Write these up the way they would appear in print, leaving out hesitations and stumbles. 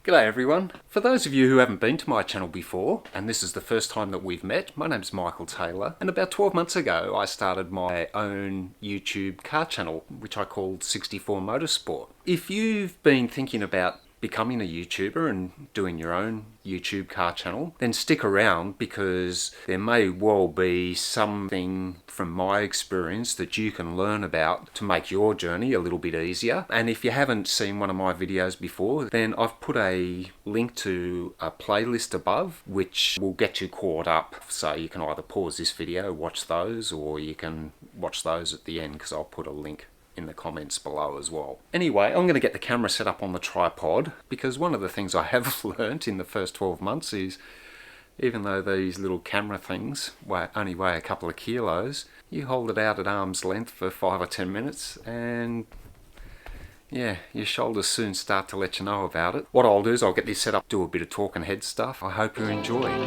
G'day everyone. For those of you who haven't been to my channel before, and this is the first time that we've met, my name's Michael Taylor, and about 12 months ago I started my own YouTube car channel, which I called 64 Motorsport. If you've been thinking about becoming a YouTuber and doing your own YouTube car channel, then stick around because there may well be something from my experience that you can learn about to make your journey a little bit easier. And if you haven't seen one of my videos before, then I've put a link to a playlist above which will get you caught up. So you can either pause this video, watch those, or you can watch those at the end because I'll put a link in the comments below as well. Anyway, I'm going to get the camera set up on the tripod because one of the things I have learnt in the first 12 months is even though these little camera things only weigh a couple of kilos, you hold it out at arm's length for 5 or 10 minutes and yeah, your shoulders soon start to let you know about it. What I'll do is I'll get this set up, do a bit of talking head stuff. I hope you enjoy.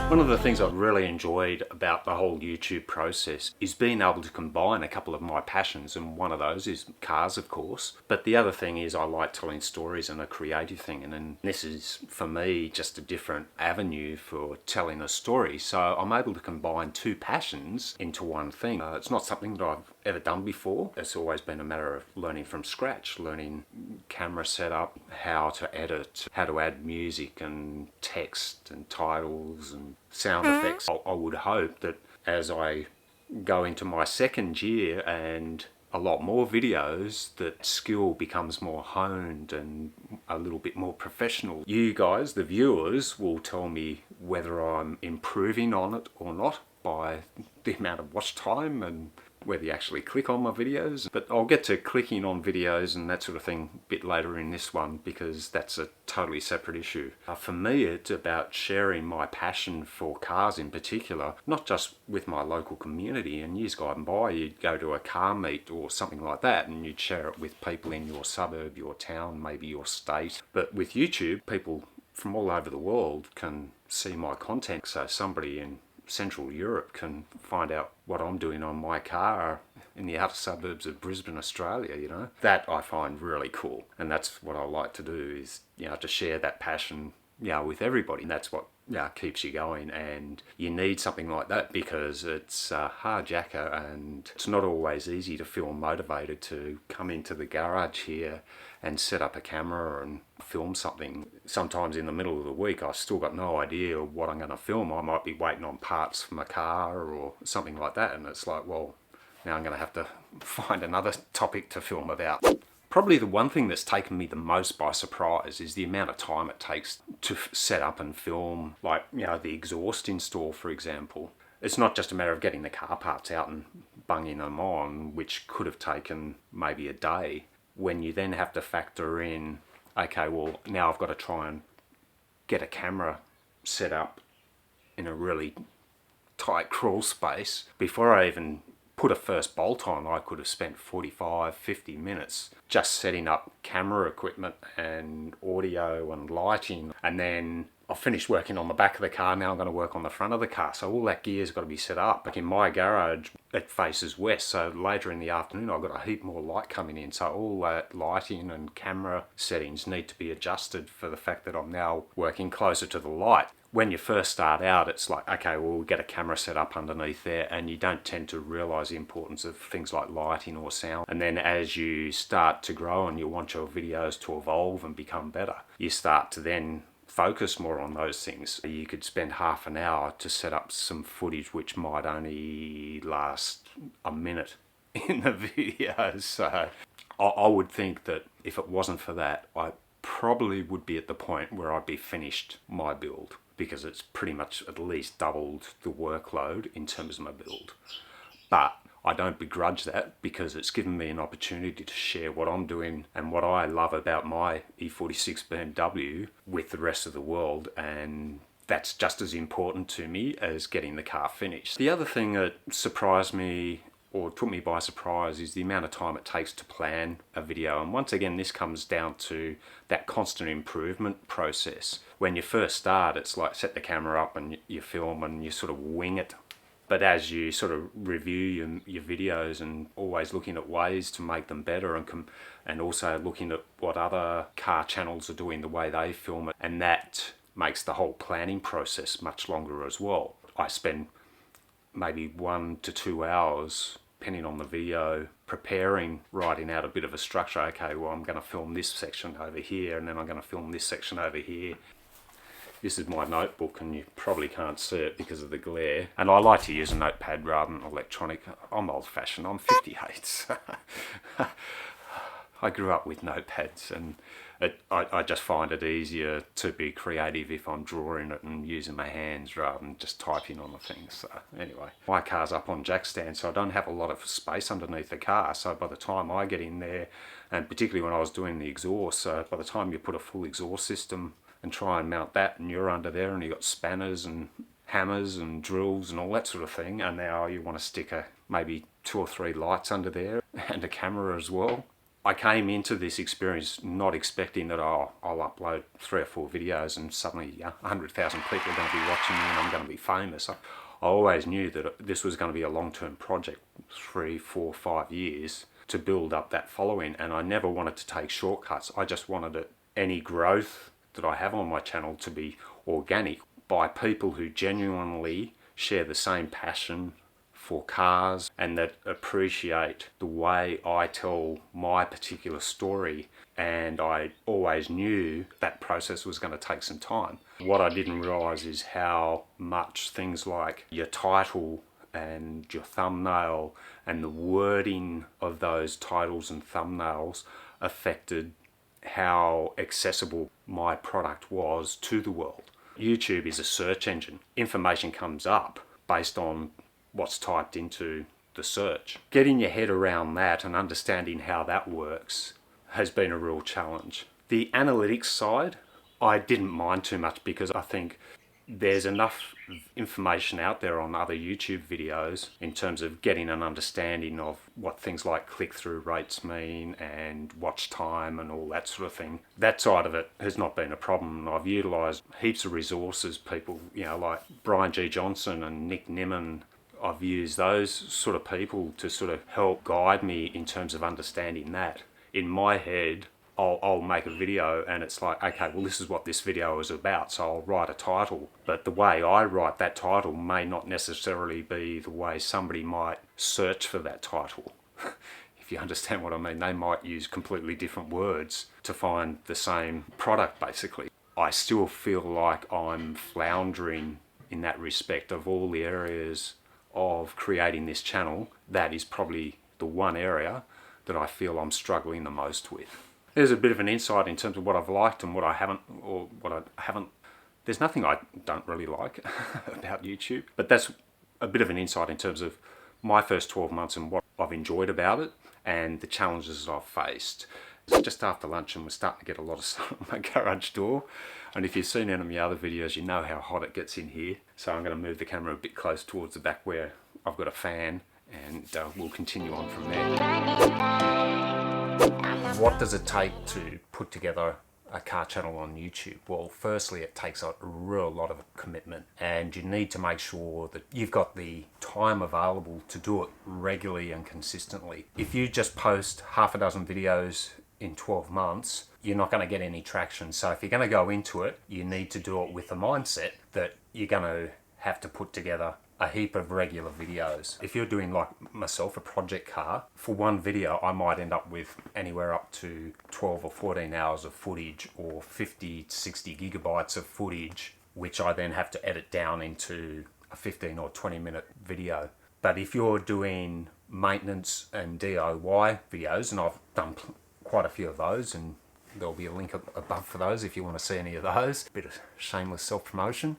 One of the things I've really enjoyed about the whole YouTube process is being able to combine a couple of my passions, and one of those is cars, of course. But the other thing is I like telling stories and a creative thing, and then this is, for me, just a different avenue for telling a story. So I'm able to combine two passions into one thing. It's not something that I've ever done before. It's always been a matter of learning from scratch, learning camera setup, how to edit, how to add music and text and titles and sound effects. I would hope that as I go into my second year and a lot more videos, that skill becomes more honed and a little bit more professional. You guys, the viewers, will tell me whether I'm improving on it or not by the amount of watch time and whether you actually click on my videos. But I'll get to clicking on videos and that sort of thing a bit later in this one because that's a totally separate issue. For me, it's about sharing my passion for cars in particular, not just with my local community. And years gone by, you'd go to a car meet or something like that and you'd share it with people in your suburb, your town, maybe your state. But with YouTube, people from all over the world can see my content. So somebody in Central Europe can find out what I'm doing on my car in the outer suburbs of Brisbane, Australia, you know. That I find really cool, and that's what I like to do is, you know, to share that passion, you know, with everybody. And that's what, you know, keeps you going, and you need something like that because it's a hard jacker and it's not always easy to feel motivated to come into the garage here and set up a camera and film something. Sometimes in the middle of the week I've still got no idea what I'm going to film. I might be waiting on parts from a car or something like that, and it's like, well, now I'm going to have to find another topic to film about. Probably the one thing that's taken me the most by surprise is the amount of time it takes to set up and film, like, you know, the exhaust install, for example. It's not just a matter of getting the car parts out and bunging them on, which could have taken maybe a day. When you then have to factor in, okay, well, now I've got to try and get a camera set up in a really tight crawl space. Before I even put a first bolt on, I could have spent 45, 50 minutes just setting up camera equipment and audio and lighting. And then I've finished working on the back of the car, now I'm going to work on the front of the car. So all that gear's got to be set up. Like in my garage, it faces west, so later in the afternoon I've got a heap more light coming in. So all that lighting and camera settings need to be adjusted for the fact that I'm now working closer to the light. When you first start out, it's like, okay, well, we'll get a camera set up underneath there, and you don't tend to realise the importance of things like lighting or sound. And then as you start to grow and you want your videos to evolve and become better, you start to then focus more on those things. You could spend half an hour to set up some footage which might only last a minute in the video. So I would think that if it wasn't for that, I probably would be at the point where I'd be finished my build, because it's pretty much at least doubled the workload in terms of my build. But I don't begrudge that because it's given me an opportunity to share what I'm doing and what I love about my E46 BMW with the rest of the world, and that's just as important to me as getting the car finished. The other thing that surprised me or took me by surprise is the amount of time it takes to plan a video. And once again, this comes down to that constant improvement process. When you first start, it's like set the camera up and you film and you sort of wing it But as you sort of review your videos and always looking at ways to make them better, and also looking at what other car channels are doing, the way they film it, and that makes the whole planning process much longer as well. I spend maybe 1 to 2 hours, depending on the video, preparing, writing out a bit of a structure. Okay, well, I'm going to film this section over here, and then I'm going to film this section over here. This is my notebook, and you probably can't see it because of the glare. And I like to use a notepad rather than electronic. I'm old-fashioned. I'm 58. I grew up with notepads, and I just find it easier to be creative if I'm drawing it and using my hands rather than just typing on the things. So anyway, my car's up on jack stand, so I don't have a lot of space underneath the car. So by the time I get in there, and particularly when I was doing the exhaust, so by the time you put a full exhaust system and try and mount that, and you're under there and you've got spanners and hammers and drills and all that sort of thing, and now you want to stick maybe 2 or 3 lights under there and a camera as well. I came into this experience not expecting that I'll upload 3 or 4 videos and suddenly 100,000 people are going to be watching me and I'm going to be famous. I always knew that this was going to be a long-term project, 3, 4, 5 years to build up that following, and I never wanted to take shortcuts. I just wanted any growth that I have on my channel to be organic by people who genuinely share the same passion for cars and that appreciate the way I tell my particular story. And I always knew that process was going to take some time. What I didn't realize is how much things like your title and your thumbnail and the wording of those titles and thumbnails affected how accessible my product was to the world. YouTube is a search engine. Information comes up based on what's typed into the search. Getting your head around that and understanding how that works has been a real challenge. The analytics side, I didn't mind too much because I think there's enough information out there on other YouTube videos in terms of getting an understanding of what things like click-through rates mean and watch time and all that sort of thing. That side of it has not been a problem. I've utilised heaps of resources, people, like Brian G. Johnson and Nick Nimmin. I've used those sort of people to sort of help guide me in terms of understanding that. In my head, I'll make a video and it's like, okay, well, this is what this video is about, so I'll write a title. But the way I write that title may not necessarily be the way somebody might search for that title. If you understand what I mean, they might use completely different words to find the same product, basically. I still feel like I'm floundering in that respect. Of all the areas of creating this channel, that is probably the one area that I feel I'm struggling the most with. There's a bit of an insight in terms of what I've liked and what I haven't, or what I haven't. There's nothing I don't really like about YouTube, but that's a bit of an insight in terms of my first 12 months and what I've enjoyed about it and the challenges that I've faced. It's just after lunch and we're starting to get a lot of sun on my garage door. And if you've seen any of my other videos, you know how hot it gets in here. So I'm going to move the camera a bit close towards the back where I've got a fan, and we'll continue on from there. What does it take to put together a car channel on YouTube? Well, firstly, it takes a real lot of commitment, and you need to make sure that you've got the time available to do it regularly and consistently. If you just post half a dozen videos in 12 months, you're not going to get any traction. So if you're going to go into it, you need to do it with the mindset that you're going to have to put together a heap of regular videos. If you're doing, like myself, a project car, for one video I might end up with anywhere up to 12 or 14 hours of footage, or 50 to 60 gigabytes of footage, which I then have to edit down into a 15 or 20 minute video. But if you're doing maintenance and DIY videos, and I've done quite a few of those, and there'll be a link above for those if you want to see any of those, bit of shameless self-promotion.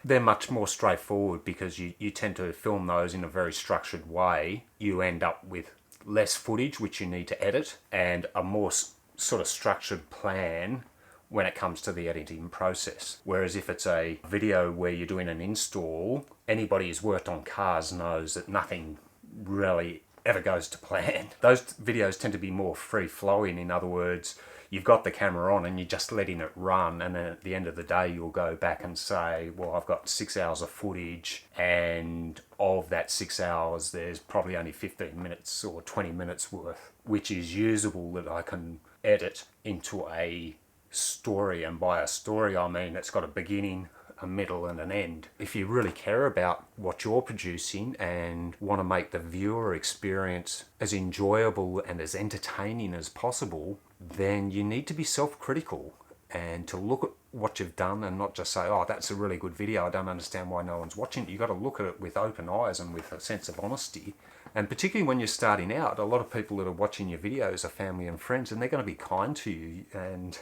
They're much more straightforward because you tend to film those in a very structured way. You end up with less footage which you need to edit, and a more sort of structured plan when it comes to the editing process. Whereas if it's a video where you're doing an install, anybody who's worked on cars knows that nothing really ever goes to plan. Those videos tend to be more free-flowing. In other words, you've got the camera on and you're just letting it run, and then at the end of the day you'll go back and say, well, I've got 6 hours of footage, and of that 6 hours there's probably only 15 minutes or 20 minutes worth which is usable that I can edit into a story. And by a story I mean it's got a beginning, a middle and an end. If you really care about what you're producing and want to make the viewer experience as enjoyable and as entertaining as possible, then you need to be self-critical and to look at what you've done and not just say, oh, that's a really good video, I don't understand why no one's watching it. You've got to look at it with open eyes and with a sense of honesty. And particularly when you're starting out, a lot of people that are watching your videos are family and friends, and they're going to be kind to you, and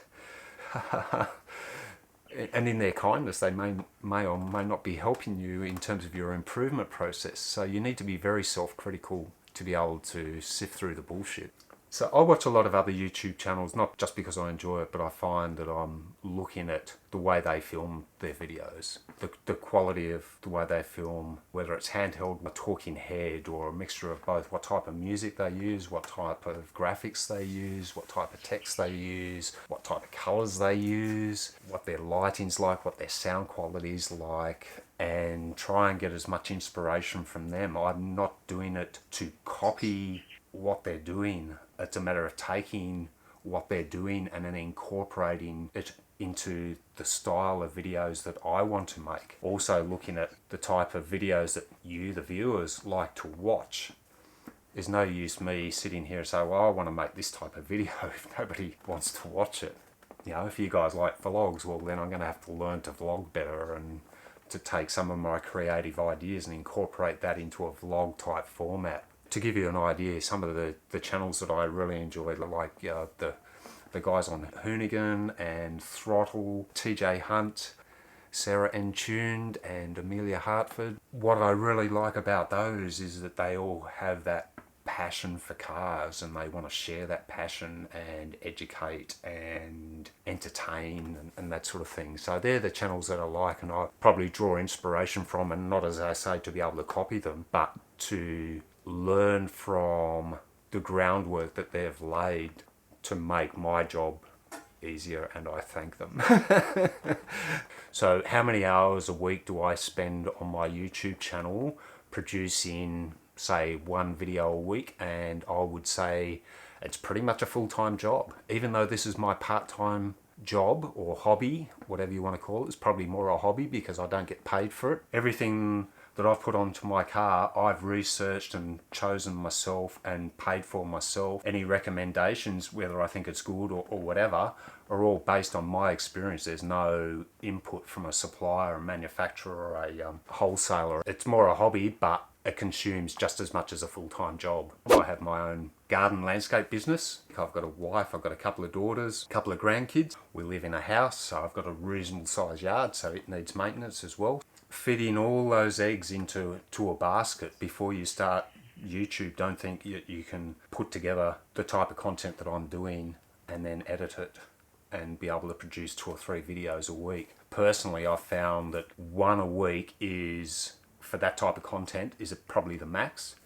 and in their kindness they may or may not be helping you in terms of your improvement process. So you need to be very self-critical to be able to sift through the bullshit. So I watch a lot of other YouTube channels, not just because I enjoy it, but I find that I'm looking at the way they film their videos, the quality of the way they film, whether it's handheld, a talking head, or a mixture of both, what type of music they use, what type of graphics they use, what type of text they use, what type of colours they use, what their lighting's like, what their sound quality's like, and try and get as much inspiration from them. I'm not doing it to copy what they're doing. It's a matter of taking what they're doing and then incorporating it into the style of videos that I want to make. Also looking at the type of videos that you, the viewers, like to watch. There's no use me sitting here and say, well, I want to make this type of video if nobody wants to watch it. You know, if you guys like vlogs, well then I'm going to have to learn to vlog better and to take some of my creative ideas and incorporate that into a vlog type format. To give you an idea, some of the channels that I really enjoy, like the guys on Hoonigan and Throttl, TJ Hunt, Sarah N. Tuned and Emilia Hartford. What I really like about those is that they all have that passion for cars, and they want to share that passion and educate and entertain and that sort of thing. So they're the channels that I like, and I probably draw inspiration from, and not, as I say, to be able to copy them, but to learn from the groundwork that they've laid to make my job easier, and I thank them. So how many hours a week do I spend on my YouTube channel producing, say, one video a week? And I would say it's pretty much a full-time job. Even though this is my part-time job or hobby, whatever you want to call it, it's probably more a hobby because I don't get paid for it. Everything that I've put onto my car, I've researched and chosen myself and paid for myself. Any recommendations, whether I think it's good or whatever, are all based on my experience. There's no input from a supplier, a manufacturer, or a wholesaler. It's more a hobby, but it consumes just as much as a full-time job. I have my own garden landscape business. I've got a wife, I've got a couple of daughters, a couple of grandkids. We live in a house, so I've got a reasonable sized yard, so it needs maintenance as well. Fitting all those eggs into a basket before you start YouTube, don't think you can put together the type of content that I'm doing and then edit it and be able to produce 2 or 3 videos a week. Personally, I've found that one a week is, for that type of content, is probably the max.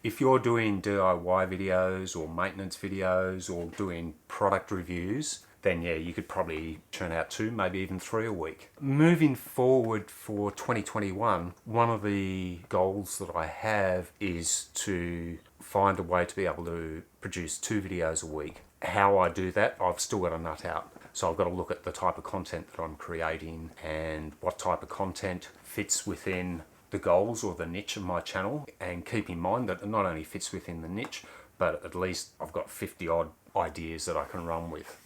If you're doing DIY videos or maintenance videos or doing product reviews, then yeah, you could probably churn out 2, maybe even 3 a week. Moving forward for 2021, one of the goals that I have is to find a way to be able to produce 2 videos a week. How I do that, I've still got to nut out. So I've got to look at the type of content that I'm creating and what type of content fits within the goals or the niche of my channel, and keep in mind that it not only fits within the niche, but at least I've got 50 odd ideas that I can run with.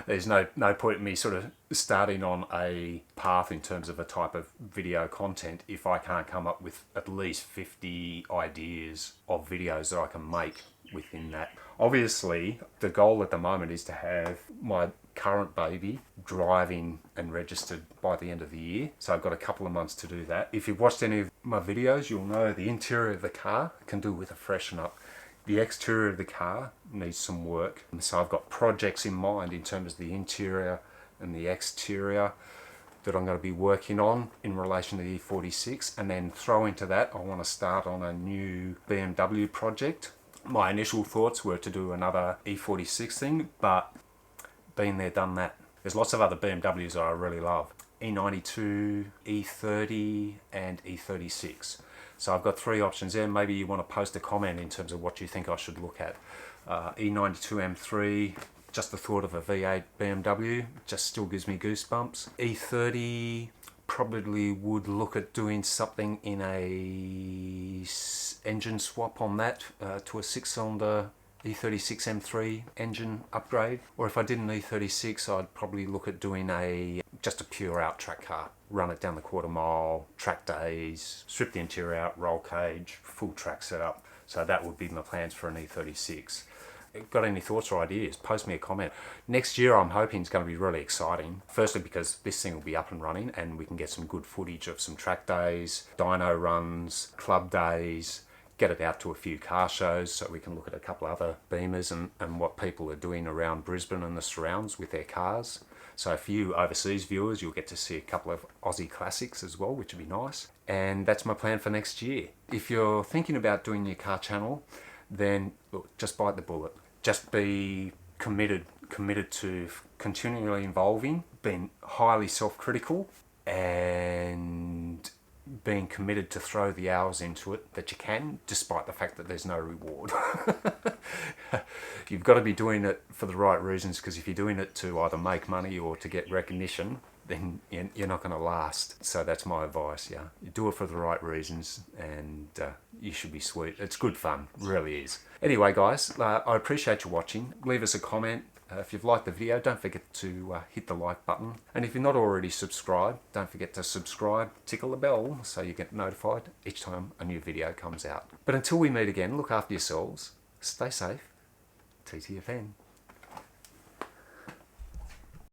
There's no point in me sort of starting on a path in terms of a type of video content if I can't come up with at least 50 ideas of videos that I can make within that. Obviously, the goal at the moment is to have my current baby driving and registered by the end of the year. So I've got a couple of months to do that. If you've watched any of my videos, you'll know the interior of the car can do with a freshen up. The exterior of the car needs some work. And so I've got projects in mind in terms of the interior and the exterior that I'm going to be working on in relation to the E46. And then throw into that, I want to start on a new BMW project. My initial thoughts were to do another E46 thing, but been there, done that. There's lots of other BMWs that I really love. E92, E30 and E36. So I've got 3 options there. Maybe you want to post a comment in terms of what you think I should look at. E92 M3, just the thought of a V8 BMW just still gives me goosebumps. E30, probably would look at doing something in a engine swap on that to a 6-cylinder E36 M3 engine upgrade. Or if I did an E36, I'd probably look at doing just a pure out track car. Run it down the quarter mile, track days, strip the interior out, roll cage, full track setup. So that would be my plans for an E36. Got any thoughts or ideas? Post me a comment. Next year I'm hoping it's going to be really exciting. Firstly because this thing will be up and running and we can get some good footage of some track days, dyno runs, club days, get it out to a few car shows so we can look at a couple other Beamers and what people are doing around Brisbane and the surrounds with their cars. So for you overseas viewers, you'll get to see a couple of Aussie classics as well, which would be nice. And that's my plan for next year. If you're thinking about doing your car channel, then look, just bite the bullet. Just be committed to continually evolving, being highly self-critical, and being committed to throw the hours into it that you can, despite the fact that there's no reward. You've got to be doing it for the right reasons, because if you're doing it to either make money or to get recognition, then you're not going to last. So that's my advice, yeah. You do it for the right reasons and you should be sweet. It's good fun, really is. Anyway, guys, I appreciate you watching. Leave us a comment. If you've liked the video, don't forget to hit the like button. And if you're not already subscribed, don't forget to subscribe, tickle the bell so you get notified each time a new video comes out. But until we meet again, look after yourselves, stay safe, TTFN.